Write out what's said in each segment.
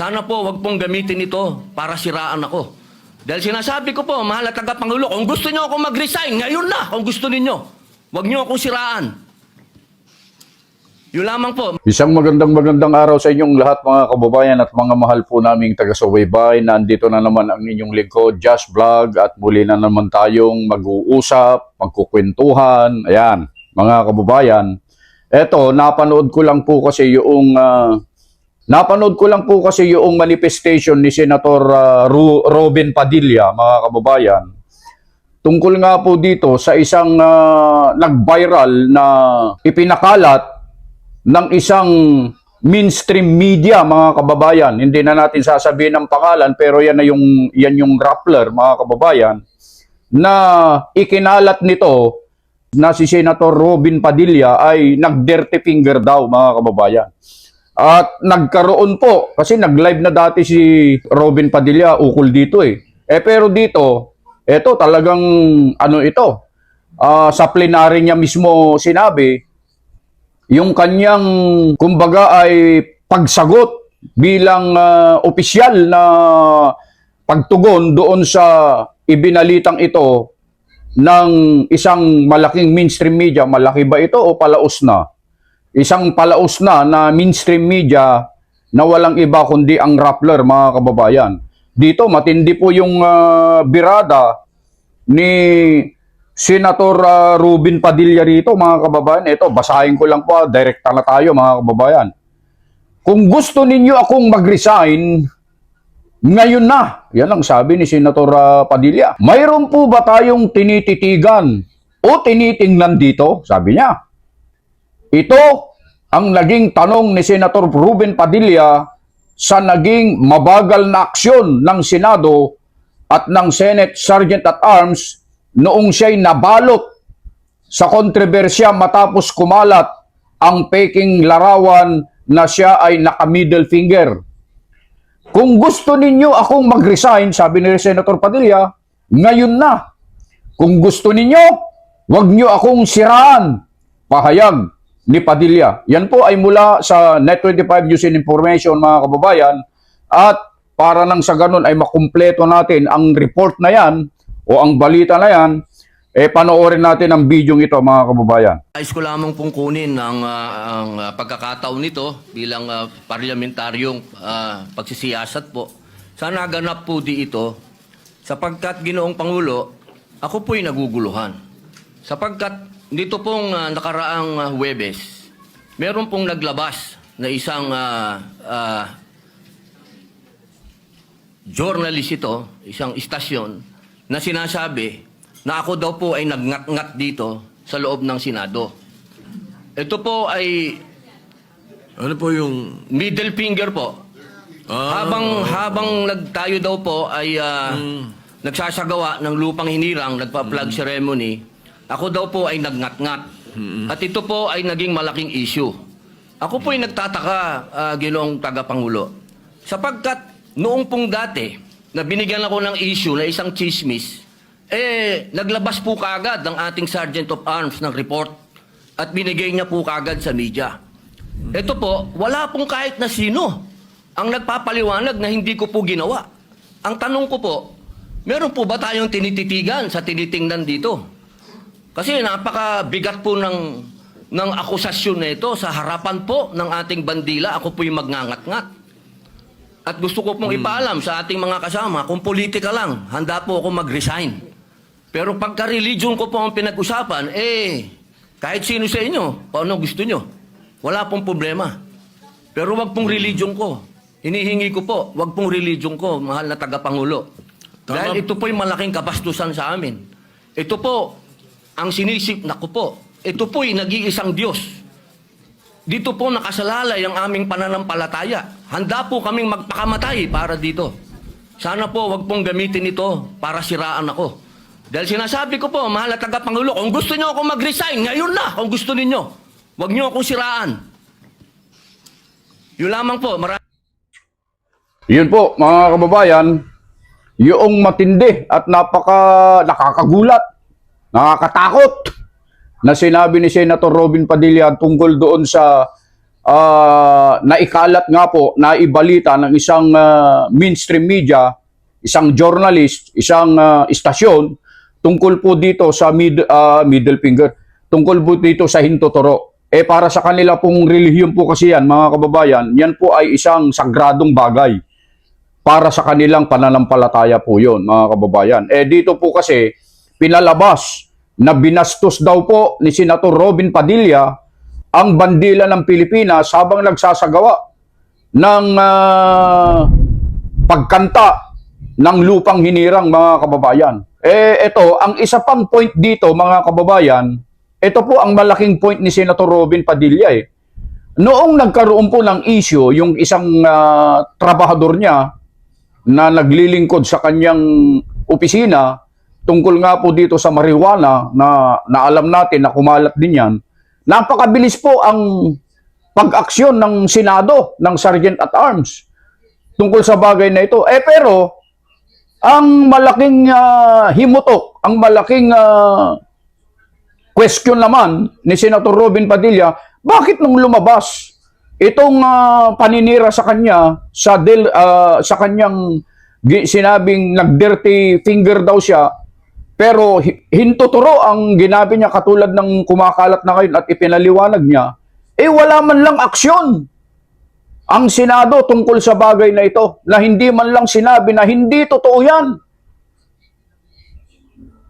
Sana po wag pong gamitin ito para siraan ako. Dahil sinasabi ko po, mahal na tagapangulo, kung gusto niyo ako mag-resign, ngayon na, kung gusto ninyo. Wag niyo akong siraan. Yun lamang po. Isang magandang araw sa inyong lahat mga kababayan at mga mahal po naming taga-subaybay. Nandito na naman ang inyong lingkod, Josh Vlog, at muli na naman tayong mag-uusap, magkukwentuhan. Ayan, mga kababayan. Eto, napanood ko lang po kasi yung manifestation ni Senator Robin Padilla, mga kababayan. Tungkol nga po dito sa isang nag-viral na ipinakalat ng isang mainstream media, mga kababayan. Hindi na natin sasabihin ang pangalan, pero yan yung Rappler, mga kababayan, na ikinalat nito na si Senator Robin Padilla ay nag-dirty finger daw, mga kababayan. At nagkaroon po, kasi nag-live na dati si Robin Padilla ukol dito pero dito, eto talagang sa plenary niya mismo sinabi, yung kanyang, kumbaga ay pagsagot bilang opisyal na pagtugon doon sa ibinalitang ito ng isang malaking mainstream media. Malaki ba ito o palaos na? Isang palaos na mainstream media na walang iba kundi ang Rappler, mga kababayan. Dito matindi po yung birada ni Senator Robin Padilla rito, mga kababayan. Ito, basahin ko lang po, direkta na tayo, mga kababayan. Kung gusto ninyo akong mag-resign, ngayon na. Yan ang sabi ni Senator Padilla. Mayroon po ba tayong tinititigan o tinitingnan dito? Sabi niya. Ito ang naging tanong ni Senator Robin Padilla sa naging mabagal na aksyon ng Senado at ng Senate Sergeant at Arms noong siya'y nabalot sa kontrobersya matapos kumalat ang peking larawan na siya ay naka-middle finger. Kung gusto ninyo akong mag-resign, sabi ni Senator Padilla, ngayon na. Kung gusto ninyo, wag nyo akong siraan. Pahayag ni Padilla. Yan po ay mula sa Net25 News and Information, mga kababayan. At para nang sa ganun ay makumpleto natin ang report na yan o ang balita na yan, panoorin natin ang video ito, mga kababayan. Nais ko lamang pong kunin ang pagkakataon nito bilang parlamentaryong pagsisiyasat po. Sana ganap po di ito sapagkat, Ginoong Pangulo, ako po'y naguguluhan. Sapagkat dito pong nakaraang Huwebes, meron pong naglabas na isang journalist ito, isang istasyon, na sinasabi na ako daw po ay nagngat-ngat dito sa loob ng Senado. Ito po ay ano po yung middle finger po. Habang tayo daw po ay nagsasagawa ng lupang hinirang, nagpa-flag ceremony, ako daw po ay nagngat-ngat. At ito po ay naging malaking issue. Ako po ay nagtataka, Ginoong Tagapangulo, sapagkat noong pong dati na binigyan ako ng issue na isang chismis, naglabas po kaagad ng ating Sergeant of Arms ng report at binigay niya po kaagad sa media. Ito po, wala pong kahit na sino ang nagpapaliwanag na hindi ko po ginawa. Ang tanong ko po, meron po ba tayong tinititigan sa tinitingnan dito? Kasi napakabigat po ng akusasyon na ito sa harapan po ng ating bandila. Ako po yung magngangat-ngat. At gusto ko pong ipaalam sa ating mga kasama, kung politika lang, handa po ako mag-resign. Pero pagka religion ko po ang pinag-usapan, kahit sino sa inyo, paano gusto nyo, wala pong problema. Pero wag pong religion ko. Hinihingi ko po, wag pong religion ko, mahal na tagapangulo. Dahil ito po yung malaking kabastusan sa amin. Ito po, ang sinisip na ko po, ito po yung nag-iisang Diyos. Dito po nakasalalay ang aming pananampalataya. Handa po kaming magpakamatay para dito. Sana po wag pong gamitin ito para siraan ako. Dahil sinasabi ko po, mahal na tagapangulo, kung gusto niyo ako mag-resign, ngayon na, kung gusto ninyo. Wag niyo akong siraan. Yun lamang po. Yun po, mga kababayan, yung matindi at nakakagulat, nakakatakot na sinabi ni Senator Robin Padilla tungkol doon sa naikalat nga po, naibalita ng isang mainstream media, isang journalist, isang istasyon tungkol po dito sa middle finger, tungkol po dito sa hintuturo. Para sa kanila pong relihiyon po kasi yan, mga kababayan, yan po ay isang sagradong bagay. Para sa kanilang pananampalataya po yun, mga kababayan. Dito po kasi, pinalabas na binastos daw po ni Senator Robin Padilla ang bandila ng Pilipinas habang nagsasagawa ng pagkanta ng lupang hinirang, mga kababayan. Ito, ang isa pang point dito, mga kababayan, ito po ang malaking point ni Senator Robin Padilla. Noong nagkaroon po ng issue, yung isang trabahador niya na naglilingkod sa kanyang opisina, tungkol nga po dito sa marijuana na alam natin na kumalat din yan, napakabilis po ang pag-aksyon ng Senado, ng Sergeant at Arms tungkol sa bagay na ito. Pero, ang malaking himutok, ang malaking question naman ni Senator Robin Padilla, bakit nung lumabas itong paninira sa kanya sa kanyang sinabing nag-dirty finger daw siya, pero hintuturo ang ginabi niya katulad ng kumakalat na ngayon at ipinaliwanag niya, wala man lang aksyon ang Senado tungkol sa bagay na ito, na hindi man lang sinabi na hindi totoo yan.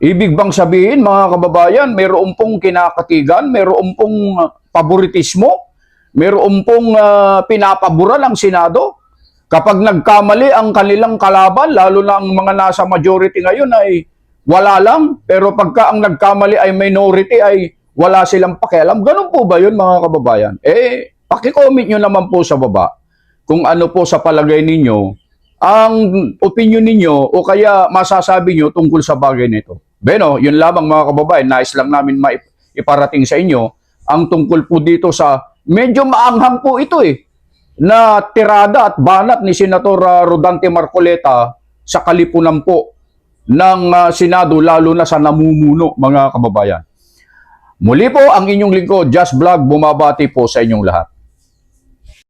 Ibig bang sabihin, mga kababayan, mayroon pong kinakatigan, mayroon pong favoritismo, mayroon pong pinapabura ng Senado? Kapag nagkamali ang kanilang kalaban, lalo na ang mga nasa majority ngayon ay wala lang, pero pagka ang nagkamali ay minority ay wala silang pakialam. Ganun po ba yun, mga kababayan? Paki-comment nyo naman po sa baba kung ano po sa palagay ninyo ang opinion ninyo o kaya masasabi nyo tungkol sa bagay nito. Beno, yun lamang, mga kababayan, nais lang namin iparating sa inyo ang tungkol po dito sa medyo maanghang po ito na tirada at banat ni Senator Rodante Marcoleta sa kalipunan po ng Senado, lalo na sa namumuno, mga kababayan. Muli po ang inyong lingkod, Just Vlog, bumabati po sa inyong lahat.